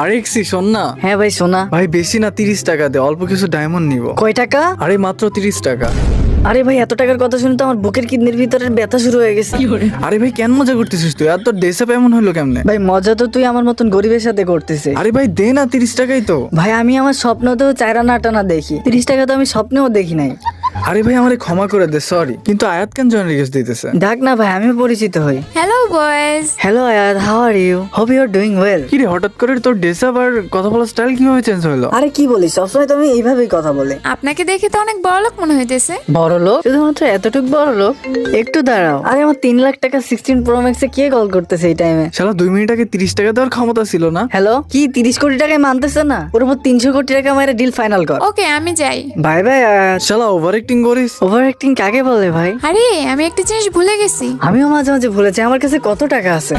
আরে এক্সি শোন না। হ্যাঁ ভাই শোনা। ভাই বেশি না 30 টাকা দে, অল্প কিছু ডায়মন্ড নিব। কয় টাকা? আরে মাত্র 30 টাকা। আরে ভাই এত টাকার কথা শুনে তো আমার বুকের কিডনির ভিতরে ব্যথা শুরু হয়ে গেছে। আরে ভাই কেন মজা করতেছিস তুই? আর তোর ডেসআপ এমন হলো কেমনে? ভাই মজা তো তুই আমার মতন গরিবের সাথে করতেছিস। আরে ভাই দে না, 30 টাকাই তো। ভাই আমি আমার স্বপ্নতেও চায়রানা টানা দেখি, 30 টাকা তো আমি স্বপ্নেও দেখি নাই। আরে ভাই আমারে ক্ষমা করে দে, সরি। কিন্তু আয়াত কেন জয়েন রিকোয়েস্ট দিতেছে? ডাক না ভাই, আমি পরিচিত হই। Hello boys. Hello Ayad, how are you? Hope you are doing well. কি রে হঠাৎ করে তোর ডেসআপ আর কথা বলার স্টাইল কিভাবে চেঞ্জ হলো? আরে কি বলিস, সবসময় তো আমি এইভাবেই কথা বলি। আপনাকে দেখে তো অনেক বড়লোক মনে হইতেছে। বড় লোক? শুধুমাত্র এতটুকু বড় লোক? একটু দাঁড়াও, আরে আমার 3 লাখ টাকা 16 প্রো ম্যাক্সে কে কল করতেছে এই টাইমে? শালা 2 মিনিট আগে 30 টাকা দেওয়ার ক্ষমতা ছিল না? হ্যালো, কি 30 কোটি টাকায় মানতেছে না? ওর উপর 300 কোটি টাকা মারে ডিল ফাইনাল কর। ওকে আমি যাই। Bye bye Ayad. শালা ওভার অ্যাক্টিং করিস। ওভার অ্যাক্টিং কাকে বলে ভাই? আরে আমি একটা জিনিস ভুলে গেছি। আমিও মাঝে মাঝে ভুলেছি আমার কাছে কত টাকা আছে।